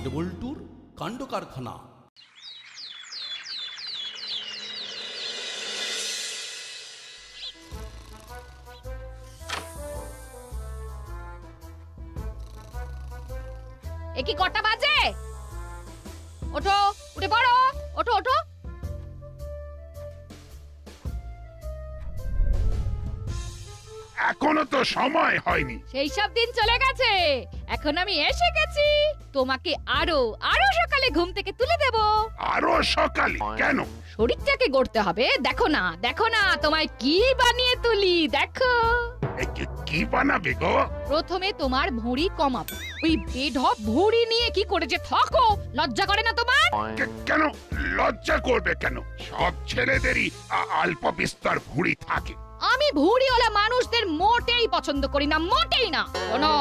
নাটবল্টুর কাণ্ড কারখানা। কি কটা বাজে? ওঠো, উঠে পড়ো, ওঠো ওঠো। এখনো তো সময় হয়নি। সেই সব দিন চলে গেছে, এখন আমি এসে গেছি। তোমাকে আরো আরো সকালে ঘুম থেকে তুলে দেব। আরো সকালে কেন? শরীরটাকে গড়তে হবে। দেখো না, দেখো না তোমায় কি বানিয়ে তুলি, দেখো। কি বানাবে গো? প্রথমে তোমার ভুঁড়ি কমাবো। ওই বেঢপ ভুঁড়ি নিয়ে কি করে যে থাকো, লজ্জা করে না তোমার? কেন লজ্জা করবে কেন? সব ছেলেদেরই অল্প বিস্তর ভুঁড়ি থাকে। আমি ভুঁড়িওয়ালা মানুষদের মোটেই পছন্দ করি না, মোটেই না। শোনো,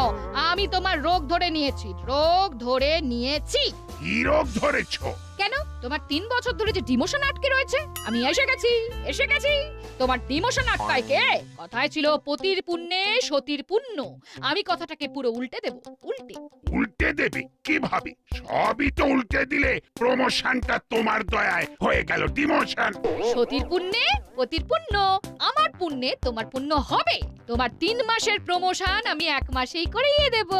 আমি তোমার রোগ ধরে নিয়েছি, রোগ ধরে নিয়েছি। কি রোগ ধরেছো? কেন? তোমার 3 বছর ধরে যে ডিমোশন আটকে রয়েছে, আমি এসে গেছি, এসে গেছি। তোমার ডিমোশন আটকায় কে? কথায় ছিল পতির পুণ্যে সতীর পুণ্য। আমি কথাটাকে পুরো উল্টে দেব, উল্টে। উল্টে দেবে কিভাবে? সবই তো উল্টে দিলে প্রমোশনটা তোমার দয়ায় হয়ে গেল ডিমোশন। সতীর পুণ্যে পতির পুণ্য, আমার পুণ্যে তোমার পুণ্য হবে। তোমার 3 মাসের প্রমোশন আমি 1 মাসেই করিয়ে দেব।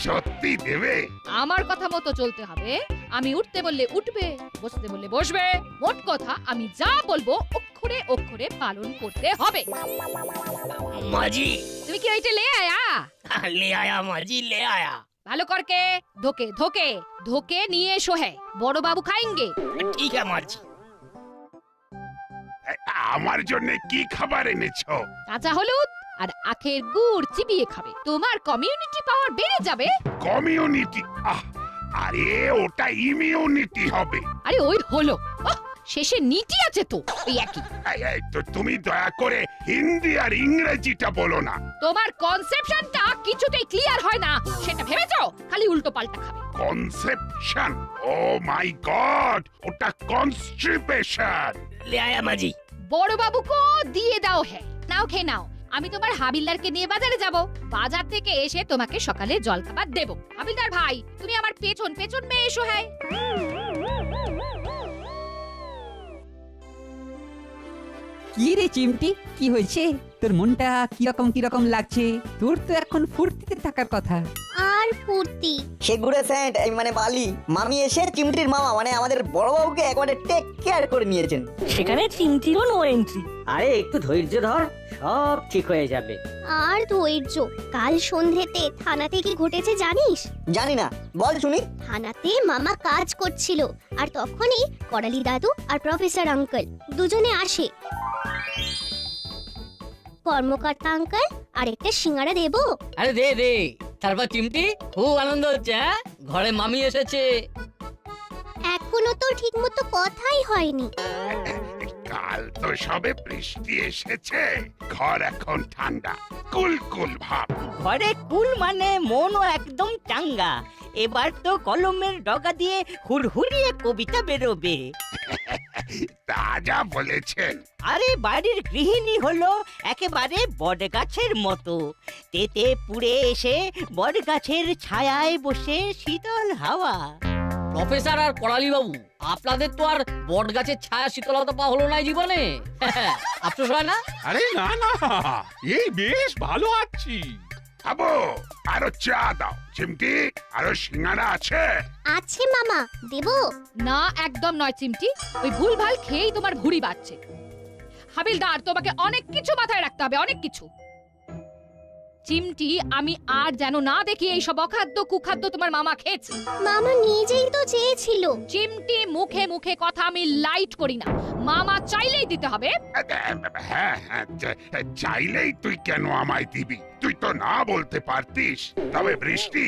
সত্যি দেবে? আমার কথা মতো চলতে হবে। আমি উঠতে বললে উঠবে, বসতে বললে বসবে। মোট কথা, আমি যা বলবো অক্ষরে অক্ষরে পালন করতে হবে। মাজি, তুমি কি ওইটা লে আয়া? ले आया माजी, ले आया। ভালো করকে ধোকে ধোকে ধোকে নিয়ে এসো। হ্যাঁ, বড় বাবু খাएंगे। ठीक है माजी। আমার জন্য কি খাবার এনেছো? কাঁচা হলুদ আর আখের গুড় চিবিয়ে খাবে, তোমার কমিউনিটি পাওয়ার বেড়ে যাবে। কমিউনিটি? আরে ওটা ইমিউনিটি হবে। আরে ওই হলো, শেষে নিটি আছে তো, ওই একই। তো তুমি দয়া করে হিন্দি আর ইংরেজিটা বলো না। তোমার কনসেপশনটা কিছুতেই ক্লিয়ার হয় না, সেটা ভেবেছো? খালি উল্টো পাল্টা খাবে। কনসেপশন? ও মাই গড, ওটা কনস্টিপেশন। ले आया माजी। বড় বাবুকে দিয়ে দাও। হ্যাঁ, নাও খেয়ে নাও। আমি তোমার হাবিলদারকে নিয়ে বাজারে যাব। বাজার থেকে এসে তোমাকে সকালে জলখাবার দেব। হাবিলদার ভাই, তুমি আমার পেছন পেছন মেয়ে এসো। হ্যাঁ, কি রে চিমটি, কি হয়েছে? তোর মনটা কিরকম লাগছে? তোর তো এখন ফুর্তিতে থাকার কথা। আর ফুর্তি? সেগুড়ে স্যান্ড, মানে বালি। মামি এসে চিমটির মামা মানে আমাদের বড়বাবুকে একবারে টেক কেয়ার করে নিয়েছেন। সেখানে চিমটিরও নো এন্ট্রি। আরে একটু ধৈর্য ধর, সব ঠিক হয়ে যাবে। আর ধৈর্য? কাল সন্ধ্যেতে থানাতে কি ঘটেছে জানিস? জানি না, বল শুনি। থানাতে মামা কাজ করছিল, আর তখনই করালি দাদু আর প্রফেসর আঙ্কেল দুজনে আসে। কর্মকর্তা আঙ্কেল, আরেকটা সিঙ্গারা দেবো? আরে দে দে। তারপর চিমটি খুব আনন্দ হচ্ছে, হ্যাঁ? ঘরে মামি এসেছে। এখনো তো ঠিক মতো কথাই হয়নি। কাল তো সবে বৃষ্টি এসেছে, ঘর এখন ঠান্ডা, কুলকুল ভাব। ঘরে কুল মানে মনও একদম চাঙ্গা। এবার তো কলমের ডগা দিয়ে হুড়হুড়িয়ে কবিতা বেরোবে। তা যা বলেছেন। আরে বাড়ির গৃহিণী হলো একেবারে বটগাছের মতো। তেতে পুড়ে এসে বটগাছের ছায়ায় বসে শীতল হাওয়া। প্রফেসর আর করালি বাবু, আপনাদের তো আর বট গাছের ছায়া শীতলতা পাওয়া হলো না জীবনে। আফসোস হয় না? আরে না না, এই বেশ ভালো আছি। খাবো, আরো চা দাও। চিমটি, আরো সিঙ্গারা আছে? আছে মামা, দেবো? না, একদম নয় চিমটি। ওই ভুলভাল খেয়েই তোমার ভুঁড়ি বাড়ছে। হাবিলদার, তোমাকে অনেক কিছু মাথায় রাখতে হবে, অনেক কিছু। চিমটি, আমি আর যেন না দেখি এই সব অখাদ্য কুখাদ্য তোমার মামা খেয়েছে। মামা নিজেই তো চেয়েছিল। চিমটি, মুখে মুখে কথা আমি লাইট করি না। মামা চাইলেই দিতে হবে। হ্যাঁ, চাইলেই তুই কেন আমায় দিবি? তুই তো না বলতে পারতিস। তবে বৃষ্টি,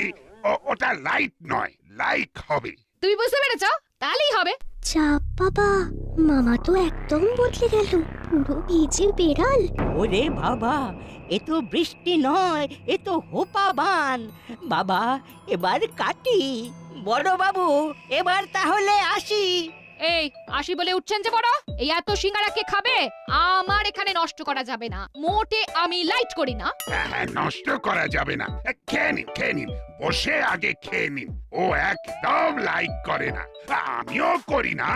ওটা লাইট নয়, লাইক হবে। তুমি বুঝতে পেরেছ? তাহলেই হবে। চাপ বাবা, মামা তো একদম বদলে গেল, পুরো ভিজে বেড়াল। ওরে বাবা, এ তো বৃষ্টি নয়, এ তো হোপা বান। বাবা, এবার কাটি। বড় বাবু, এবার তাহলে আসি। এই আসি বলে উঠছেন যে বড়? এই এত সিঙ্গারা কে খাবে? আমার এখানে নষ্ট করা যাবে না, মোটে আমি লাইট করি না। নষ্ট করা যাবে না, খেয়ে নিন, বসে আগে খেয়ে নিন। ও একদম লাইক করে না, আমিও করি না।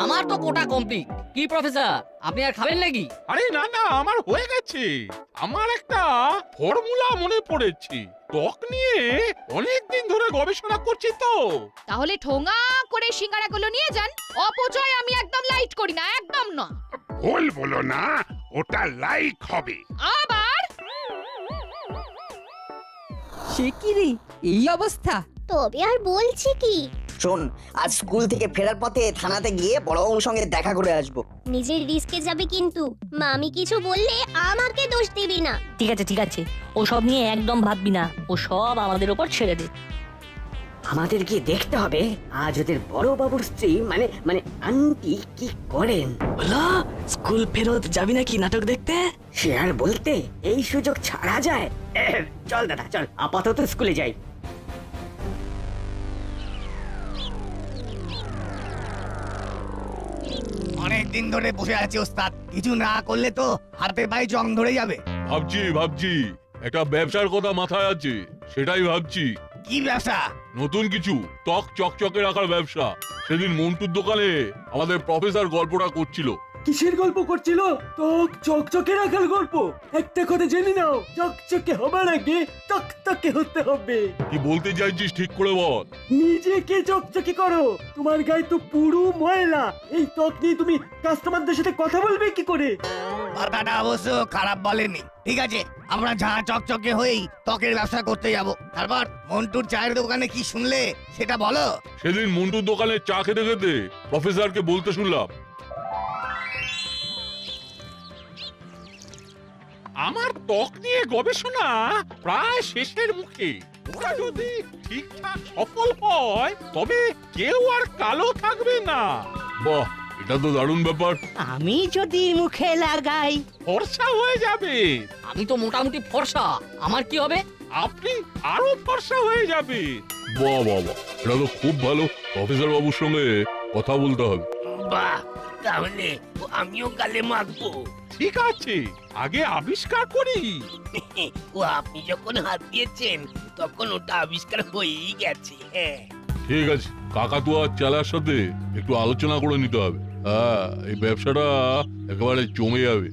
আমার তো কোটা কমপ্লিট। কি প্রফেসর, আপনি আর খাবেন নাকি? আরে না না, আমার হয়ে গেছে। আমার একটা ফর্মুলা মনে পড়েছে। ত্বক নিয়ে অনেকদিন ধরে গবেষণা করছি তো। তাহলে ঠোঙা করে সিঙ্গারাগুলো নিয়ে যান। অপচয় আমি একদম লাইট করি না, একদম না। ভুল বলো না, ওটা লাইক হবে। আবার সে কি রে, এই অবস্থা? তবে আর বলছি কি, শোন, আজ স্কুল থেকে ফেরার পথে থানাতে গিয়ে বড়বাবুর সঙ্গে দেখা করে আসবো। নিজের রিস্কে যাবে কিন্তু মামি কিছু বললে আমাকে দোষ দিবি না। ঠিক আছে, ও সব নিয়ে একদম ভাববি না, ও সব আমাদের উপর ছেড়ে দে। আমাদের গিয়ে দেখতে হবে আজ ওদের বড় বাবুর স্ত্রী মানে মানে আন্টি কি করেন। বলো, স্কুল ফেরত যাবি নাকি নাটক দেখতে? সে আর বলতে, এই সুযোগ ছাড়া যায়? চল দাদা চল, আপাতত স্কুলে যাই। অনেকদিন ধরে বসে আছি ওস্তাদ, কিছু না করলে তো হাতে পায়ে জং ধরে যাবে। ভাবছি একটা ব্যবসার কথা মাথায় আছে, সেটাই ভাবছি। কি ব্যবসা? নতুন কিছু, ত্বক চকচকে রাখার ব্যবসা। সেদিন মন্টুর দোকানে আমাদের প্রফেসর গল্পটা করছিল। কিসের গল্প করছিল? ত্বক চকচকে রাখার গল্প। একটা কথা জেনে নাও, চকচকে হবার আগে টকটকে হতে হবে। কি বলতে চাইছিস ঠিক করে বল। নিজেকে চকচকে করো, তোমার গায়ে তো পুরো ময়লা। এই ত্বক নিয়ে তুমি কাস্টমারদের সাথে কথা বলবে কি করে? কথাটা অবশ্য খারাপ বলেনি। ঠিক আছে, আমরা ঝাঁ চকচকে হয়েই ত্বকের ব্যবসা করতে যাব। তারপর মন্টুর চায়ের দোকানে কি শুনলে সেটা বলো। সেদিন মন্টুর দোকানে চা খেতে খেতে প্রফেসরকে বলতে শুনলাম, আমার ত্বক নিয়ে গবেষণা প্রায় শেষের মুখে। ওরা যদি ঠিকঠাক সফল হয় তবে কেউ আর কালো থাকবে না। বাহ, এটা তো দারুণ ব্যাপার। আমি যদি মুখে লাগাই, ফর্সা হয়ে যাবে। আমি তো মোটামুটি ফর্সা, আমার কি হবে? আপনি আরো ফর্সা হয়ে যাবে। বাহ বাহ বাহ, এটা তো খুব ভালো। প্রফেসর বাবুর সঙ্গে কথা বলতে হবে। বাহ, তাহলে আমিও গালে মাখবো। ঠিক আছে, আগে আবিষ্কার করি। ও আপনি যখন হাত দিয়েছেন তখন ওটা আবিষ্কার হয়েই গেছে। হ্যাঁ ঠিক আছে, কাকাতুয়া চেলার সাথে একটু আলোচনা করে নিতে হবে। হ্যাঁ, এই ব্যবসাটা একেবারে জমে যাবে।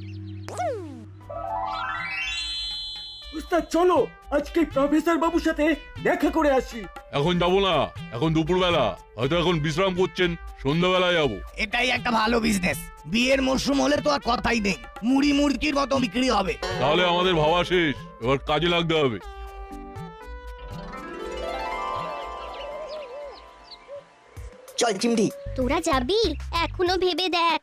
উস্তাদ চলো, আজকে প্রফেসর বাবুর সাথে দেখা করে আসি। এখন যাবো না, এখন দুপুরবেলা। হয়তো এখন বিশ্রাম করছেন, সন্ধ্যাবেলায় যাবো। এটাই একটা ভালো বিজনেস। বিয়ের মরশুম হলে তো আর কথাই নেই, মুড়ি মুড়কির মতো বিক্রি হবে। তাহলে আমাদের ভাবা শেষ, এবার কাজে লাগতে হবে। চল চিমটি। তোরা যাবি? এখনো ভেবে দেখ।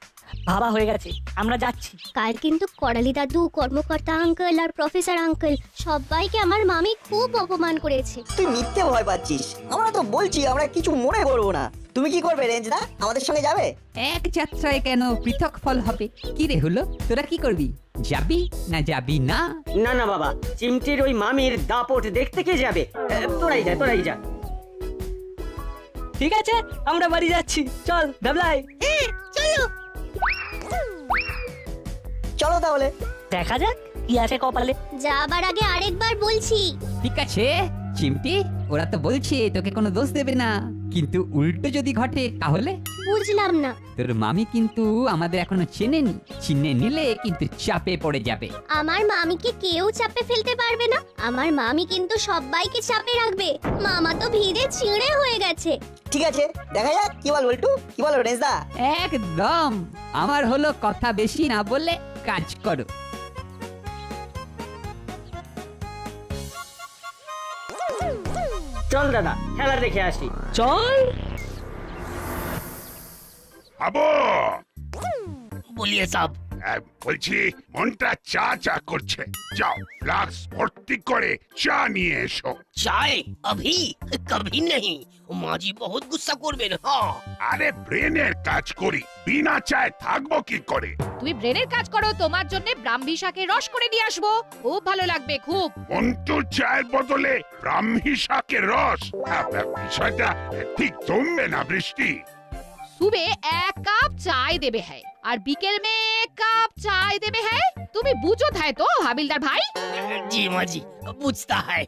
ভাবা হয়ে গেছে, আমরা যাচ্ছি। কাল কিন্তু করালি দাদু, কর্মকর্তা আঙ্কেল আর প্রফেসর আঙ্কেল সবাইকে আমার মামি খুব অপমান করেছে। তুই মিথ্যে ভয় পাচ্ছিস, আমরা তো বলছি আমরা কিছু মনে করবো না। তুমি কি করবে রেঞ্জদা, আমাদের সঙ্গে যাবে? এক যাত্রায় কেন পৃথক ফল হবে? কি রে হলো, তোরা কি করবি? যাবি না যাবি না? না না বাবা, চিমটির ওই মামির দাপট দেখতে কে যাবে? তোরাই যা। ঠিক আছে, আমরা বাড়ি যাচ্ছি। চল ভ্যাবলাই। চলো তাহলে দেখা যাক কি আছে কপালে। যাবার আগে আরেকবার বলছি। ঠিক আছে চিমটি, ওরা তো বলছে তোকে কোনো দোষ দেবে না, কিন্তু উল্টো যদি ঘটে তাহলে? বুঝলাম না। তোর মামি কিন্তু আমাদের এখনো চেনেনি, চিনে নিলে কিন্তু চাপে পড়ে যাবে। আমার মামিকে কেউ চাপে ফেলতে পারবে না। আমার মামি কিন্তু সবাইকে চাপে রাখবে। মামা তো ভিড়ে ছিঁড়ে হয়ে গেছে। ঠিক আছে, দেখা যাক কি বল বল্টু, কি বলো রেঞ্জদা? একদম, আমার হলো কথা বেশি না বলে কাজ করো। চল দাদা, খেলা দেখে আসি। চল। আবো বলিয়ে সব। বলছি মনটা চা চা করছে, যাও ফ্লাক্স ভর্তি করে চা নিয়ে এসো। चाय अभी कभी नहीं, माजी बहुत गुस्सा করবেন। হ্যাঁ, আরে ব্রেনের কাজ করি, বিনা চায় থাকবো কি করে? তুমি ব্রেনের কাজ করো, তোমার জন্য ব্রাহ্মী শাকের রস করে দিয়ে আসবো, খুব ভালো লাগবে খুব। মন্টুর চায়ের বদলে ব্রাহ্মী শাকের রস? বিষয়টা ঠিক জমবে না বৃষ্টি। सुबह 1 कप चाय देबे है और बिकेल में 1 कप चाय देबे है। तुम्हें बुझो था तो हविलदार भाई? जी माजी बुझता है।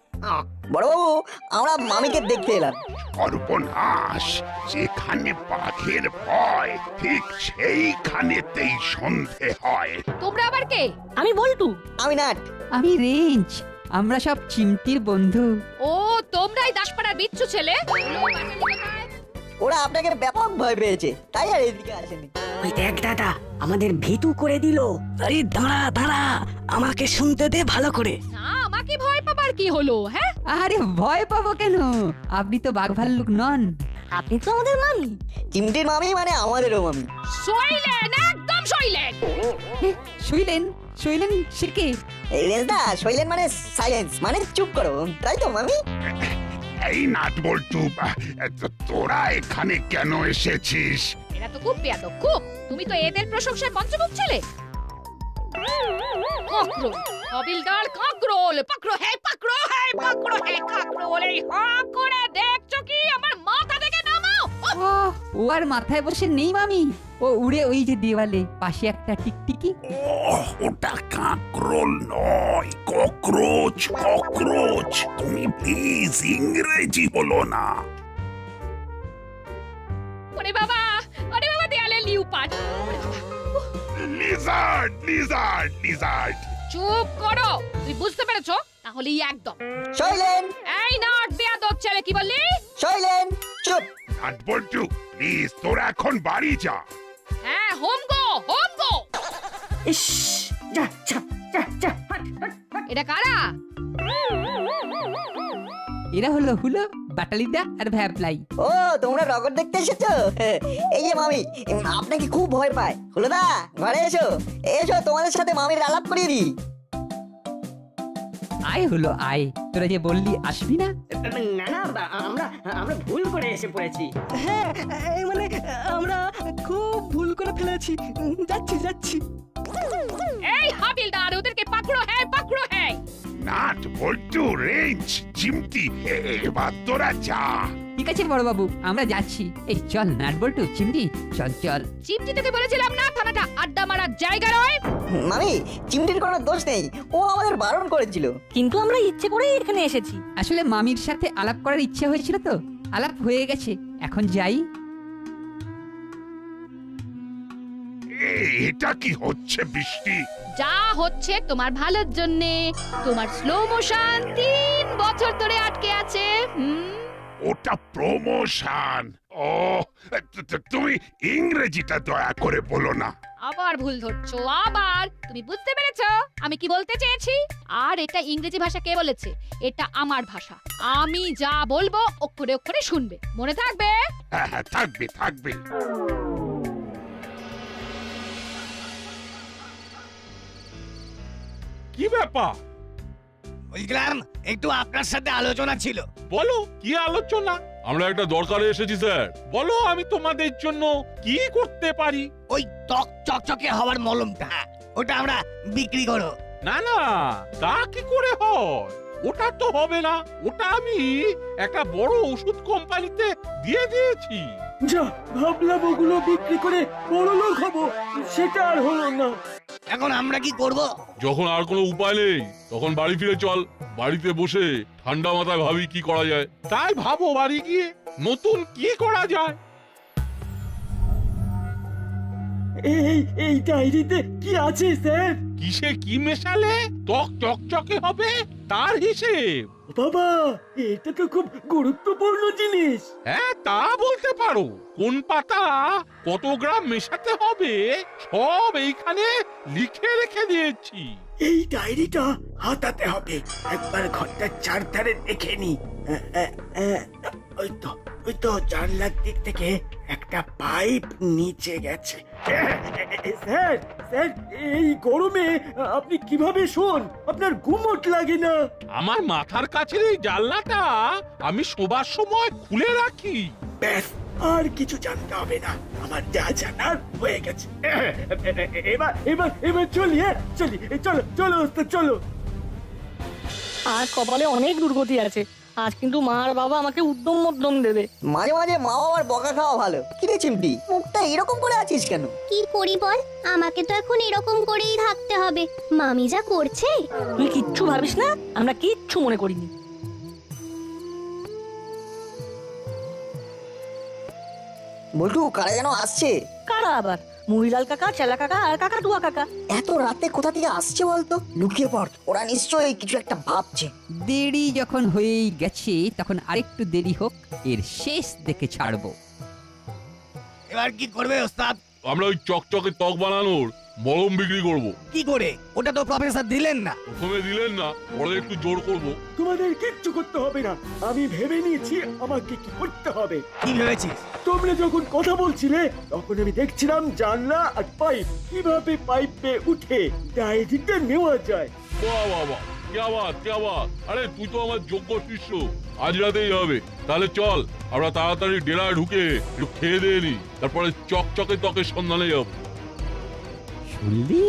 বড়বাবু আমরা মামিকে দেখতে এলাম। সর্বনাশ, যেখানে বাঘের ভয় ঠিক সেইখানেতেই সন্ধে হয়। তোমরা আবার কে? আমি বল্টু। আমি নাট। আমি রেঞ্জ। আমরা সব চিমটির বন্ধু। ও তোমরাই দাসপাড়ার বিচ্ছু ছেলে? ওরা আপনাকে ব্যাপক ভয় পেয়েছে, তাই আর এদিকে আসেনি। ওই দেখ দাদা, আমাদের ভীতু করে দিল। আরে দাঁড়া দাঁড়া, আমাকে শুনতে দে ভালো করে। না, আমাকে ভয় পাবার কি হলো? হ্যাঁ, আরে ভয় পাবো কেন? আপনি তো বাঘ ভাল্লুক নন। আপনি তো আমাদের মামি। চিমটির মামি মানে আমাদেরও মামি। শৈলেন, একদম শৈলেন। শুইলেন শুইলেন সে কে? এই রেঞ্জদা, শৈলেন মানে সাইলেন্স, মানে চুপ করো, তাই তো মামি? এই নাট বল্টু, তোরা এখানে কেন এসেছিস? এরা তো খুব বেয়াদব, খুব। তুমি তো এদের প্রশংসায় পঞ্চমুখ ছেলে। কাকরোল, হবিলদার কাকরোল, পাকড়ো হে পাকড়ো হে পাকড়ো হে কাকরোল। এই হা করে দেখছো কি? আমার মাথা থেকে নামাও। ও আর মাথায় বসে নেই মামি, ও উড়ে ওই যে দেওয়ালে পাশে একটা টিকটিকি। ওটা কাকরোল নয়, ককরোচ। ককরোচ, তুমি প্লিজ ইংরেজি বলো না। ওরে বাবা, দেয়ালে লিউপাট। Lizaad, Lizaad, Lizaad. চুপ করো, তুই বুঝতে পেরেছো? তাহলেই একদম। শৈলেন, এই নাট বেয়াদব ছেলে, কি বললি? শৈলেন চুপ। নাট বল্টু, প্লিজ তোরা এখন বাড়ি যা। হ্যাঁ, হোম গো, হোম গো। ইস, যা যা যা যা। এটা কারা? এরা হলো হুলো, বাটালিদা আর ভ্যাবলাই। ও তোমরা রগর দেখতে এসেছো? এই যে মামি আপনাকে খুব ভয় পায়। হলোদা ঘরে এসো, এসো তোমাদের সাথে মামির আলাপ করিয়ে দিই। আয় হলো আয়, তোরা যে বললি আসবি না। না না, আমরা ভুল করে এসে পড়েছি। হ্যাঁ, মানে আমরা খুব ভুল করে ফেলেছি। যাচ্ছি। এই হাবিলদার, ওদেরকে পাকড়ো হে পাকড়ো হে। নাট বল্টু, রেঞ্জ, চিমটি, এবার তোরা যা। ঠিক আছে বড় বাবু, আমরা যাচ্ছি। এই চল নাটবল্টু, চিমটি, চল চল। চিমটি তোকে বলেছিলাম না থানাটা আড্ডা মারার জায়গা নয়? মামি, চিমটির কোনো দোষ নেই, ও আমাদের বারণ করেছিল। কিন্তু আমরা ইচ্ছে করেই এখানে এসেছি। আসলে মামির সাথে আলাপ করার ইচ্ছে হয়েছিল তো, আলাপ হয়ে গেছে, এখন যাই। এটা কি হচ্ছে বৃষ্টি? যা হচ্ছে তোমার ভালোর জন্যে। তোমার স্লো মোশন 3 বছর ধরে আটকে আছে। ওটা প্রমোশন। ও, তুমি ইংরেজিটা দয়া করে বলো না। আবার ভুল ধরছো, আবার। তুমি বুঝতে পেরেছো আমি কি বলতে চেয়েছি? আর এটা ইংরেজি ভাষা কে বলেছে? এটা আমার ভাষা। আমি যা বলবো অক্ষরে অক্ষরে শুনবে, মনে থাকবে? হ্যাঁ, থাকবে থাকবে। কি ব্যাপার? বুঝলাম, একটু আপনার সাথে আলোচনা ছিল। বলো, কি আলোচনা? আমরা একটা দরকারে এসেছি স্যার। বলো, আমি তোমাদের জন্য কি করতে পারি? ওই ত্বক চকচকে হওয়ার মলমটা, ওটা আমরা বিক্রি করো। না না, তা কি করে হয়? ওটা তো হবে না। ওটা আমি একটা বড় ওষুধ কোম্পানিতে দিয়ে দিয়েছি। যা ভাবলাম ওগুলো বিক্রি করে বড় লোক হবো, সেটা আর হলো না। এখন আমরা কি করব? যখন আর কোনো উপায় নেই তখন বাড়ি ফিরে চল। বাড়িতে বসে ঠান্ডা মাথায় ভাবি কি করা যায়। তাই ভাবো বাড়ি গিয়ে নতুন কি করা যায়। এই ডায়েরিতে কি আছে স্যার? কিসে কি মেশালে ত্বক চকচকে হবে তার হিসেব। বাবা, এটা তো খুব গুরুত্বপূর্ণ জিনিস। হ্যাঁ, তা বলতে পারো। কোন পাতা কত গ্রাম মেশাতে হবে সব এইখানে লিখে রেখে দিয়েছি। এই ডায়েরিটা হাতাতে হবে, একবার ঘরটার চারধারে দেখে নি। ওই তো জানলার দিক থেকে একটা পাইপ নিচে গেছে। স্যার, এই গরমে আপনি কিভাবে শোন? আপনার ঘুমোট লাগে না? আমার মাথার কাছের এই জানলাটা আমি শোবার সময় খুলে রাখি। ব্যাস, আর কিছু জানতে হবে না, আমার যা জানার হয়ে গেছে। এবার চলি। চলো ওস্তাদ, চলো। আর কপালে অনেক দুর্গতি আছে। আজ কিন্তু মা আর বাবা আমাকে উদ্যম দেবে। মাঝে মাঝে মা বাবার বকা খাওয়া ভালো। কি রে চিমটি, মুখটা এরকম করে আছিস কেন? কি করি বল, আমাকে তো এখন এরকম করেই থাকতে হবে। মামি যা করছে। তুই কিচ্ছু ভাবিস না, আমরা কিচ্ছু মনে করিনি। বল্টু কারা যেন আসছে। কারা আবার? মুড়িলাল কাকা, চেলা কাকা আর কাকাতুয়া কাকা। এত রাতে কোথা থেকে আসছে বলতো? লুকিয়ে পড়, ওরা নিশ্চয়ই কিছু একটা ভাবছে। দেরি যখন হয়েই গেছে তখন আরেকটু দেরি হোক, এর শেষ দেখে ছাড়বো। এবার কি করবে ওস্তাদ? আমরা ওই চকচকে ত্বক বানানোর মলম বিক্রি করব। কি করে? ওটা তো প্রফেসর দিলেন না। প্রথমে দিলেন না, পরে একটু জোর করব। তোমাদের কিচ্ছু করতে হবে না, আমি ভেবে নিয়েছি আমাকে কি করতে হবে। কি ভেবেছিস? তোমরা যখন কথা বলছিলে তখন আমি দেখছিলাম জানলা আর পাইপ, কিভাবে পাইপে উঠে ডায়েরিতে নেওয়া যায়। বাহ বাহ বাহ, क्या बात। আরে তুই তো আমার যোগ্য শিষ্য, আজ রাতেই হবে। তাহলে চল আমরা তাড়াতাড়ি ডেরায় ঢুকে একটু খেয়ে দিয়ে নি, তারপরে চকচকে ত্বকের সন্ধানে যাবো। শুনলি?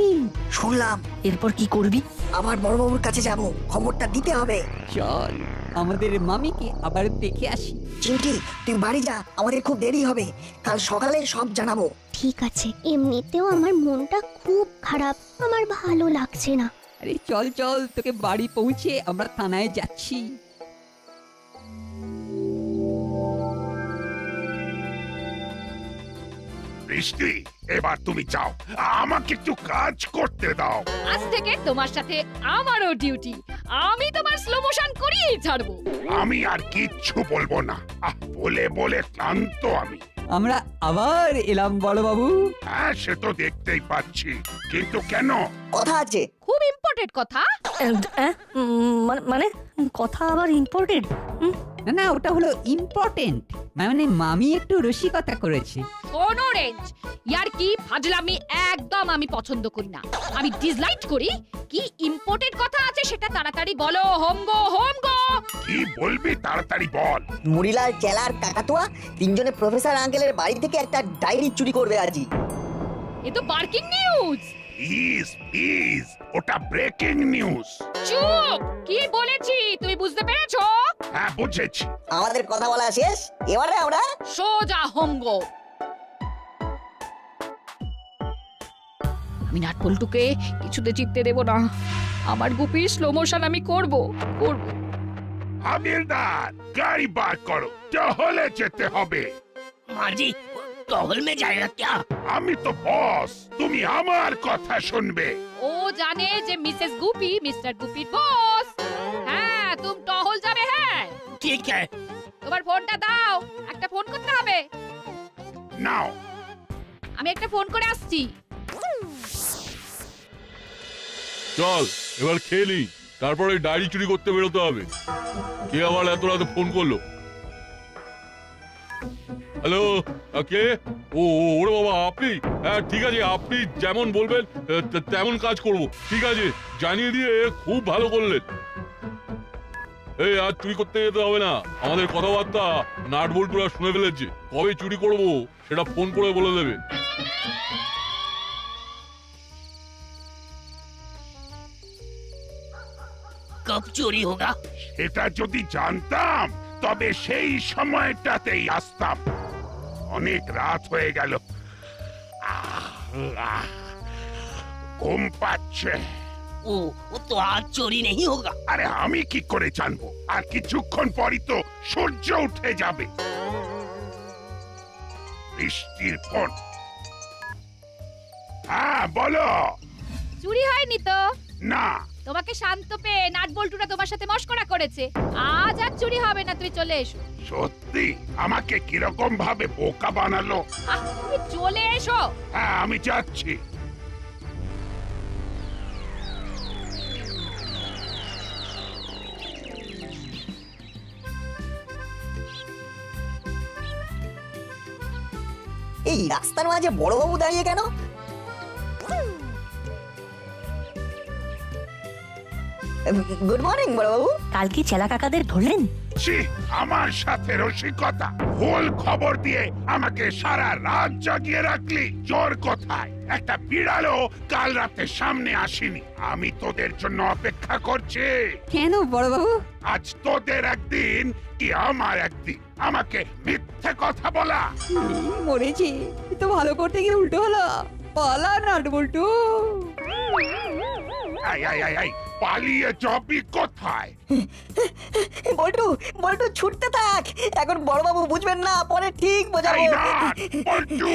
শুনলাম। এরপর কি করবি? আবার বড়বাবুর কাছে যাব, খবরটা দিতে হবে। চল আমাদের মামিকে আবার দেখে আসি। চিমটি তুই বাড়ি যা, আমাদের খুব দেরি হবে, কাল সকালে সব জানাবো। ঠিক আছে, এমনিতেও আমার মনটা খুব খারাপ, আমার ভালো লাগছে না। আরে চল চল, তোকে বাড়ি পৌঁছে আমরা থানায় যাচ্ছি। বৃষ্টি, এবার তুমি যাও, আমাকে একটু কাজ করতে দাও। আজ থেকে তোমার সাথে আমারও ডিউটি, আমি তোমার স্লো মোশন করিয়েই ছাড়বো। আমি আর কিচ্ছু বলবো না, বলে বলে ক্লান্ত আমি। আমরা আবার এলাম বড়বাবু। হ্যাঁ, সে তো দেখতেই পাচ্ছি, কিন্তু কেন? কথা আছে, খুব ইম্পর্টেন্ট কথা। মানে কথা আবার ইম্পর্টেন্ট? না না, ওটা হলো ইম্পর্টেন্ট, মানে মামি একটু রসিকতা করেছে। শোনো রেঞ্জ, ইয়ার কি ফাজলামি একদম আমি পছন্দ করি না, আমি ডিসলাইক করি। কি ইম্পর্টেন্ট কথা আছে সেটা তাড়াতাড়ি বলো। হোম গো। কি বলবি তাড়াতাড়ি বল। মুড়িলাল, চেলার, কাকাতুয়া তিনজনে প্রফেসর আঙ্কেলের বাড়ি থেকে একটা ডায়েরি চুরি করবে আজই। এ তো বার্কিং নিউজ। প্লিজ, ওটা ব্রেকিং নিউজ। চুপ, কি বলেছি তুমি বুঝতে পেরেছো? হ্যাঁ, বুঝেছি। আমাদের কথা বলা শেষ, এবারে আমরা সোজা হোম গো। আমি নাট পল্টুকে কিছুতে জিততে দেব না, আমার গুপির স্লো মোশন আমি করব। হাবিলদার, গাড়ি বার করো, টহলে যেতে হবে। মাঝি, টহল মে যায়গা क्या? আমি তো বস, তুমি আমার কথা শুনবে। ও জানে যে মিসেস গুপি মিস্টার গুপির বস। হ্যাঁ, তুমি টহল যাবে। হ্যাঁ ঠিক है। তোমার ফোনটা দাও, একটা ফোন করতে হবে। নাও। আমি একটা ফোন করে আসছি। চল এবার খেয়ে নি, তারপরে ডায়েরি চুরি করতে বেরোতে হবে। কে আবার এত রাতে ফোন করলো? হ্যালো, কে? ওরে বাবা, আপনি? হ্যাঁ ঠিক আছে, আপনি যেমন বলবেন তেমন কাজ করব। ঠিক আছে, জানিয়ে দিয়ে খুব ভালো করলেন। এই আজ চুরি করতে যেতে হবে না, আমাদের কথাবার্তা নাট বল্টুরা শুনে ফেলেছে। কবে চুরি করব সেটা ফোন করে বলে দেবে। कब चोरी होगा? এটা যদি জানতাম তবে সেই সময়টাতেই আসতাম। অনেক রাত হয়ে গেল, ঘুম পাচ্ছে। वो तो आज चोरी नहीं होगा। আরে আমি কি করে জানবো? আর কিছুক্ষণ পরই তো সূর্য উঠে যাবে। বৃষ্টির ফোন। হ্যাঁ বলো। চুরি হয়নি তো? না। তোমাকে শান্ত পেয়ে নাট বল্টুরা তোমার সাথে মশকরা করেছে। আজ আর চুরি হবে না, তুমি চলে এসো। সত্যি? আমাকে কিরকম ভাবে বোকা বানালো। তুমি চলে এসো। হ্যাঁ, আমি যাচ্ছি। এই রাস্তার মাঝে বড়বাবু দাঁড়িয়ে কেন? গুড মর্নিং বড়বাবু। কাল কি চেলা কাকাদের ধরলেন? আমার সাথে রসিকতা, ভুল খবর দিয়ে আমাকে সারা রাত জাগিয়ে রাখলি। জোর কোথায়? একটা বিড়ালও কাল রাতে সামনে আসেনি। আমি তোদের জন্য অপেক্ষা করছি। কেন বড়বাবু? আজ তোদের একদিন কি আমার একদিন। আমাকে মিথ্যে কথা বলা। মরেছি, তো ভালো করতে গিয়ে উল্টো হলো। পালা নাট বল্টু। আই পালিয়ে যাবি কোথায়? বল্টু বল্টু ছুটতে থাক, এখন বড়বাবু বুঝবেন না, পরে ঠিক বোঝাবো। এই না, পল্টু,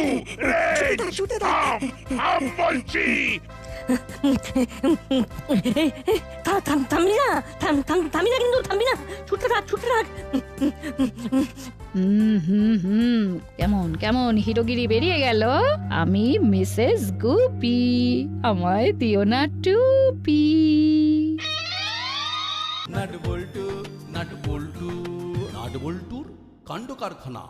রেঞ্জ, ছুটে থাক। থাম বলছি। থামবি না, থামবি না, কিন্তু থামবি না, ছুটতে থাক, ছুটতে থাক। কেমন কেমন হিরোগিরি বেরিয়ে গেল। আমি মিসেস গুপি, আমায় দিও না টুপি। নাট বল্টু নাট বল্টুর কাণ্ড কারখানা।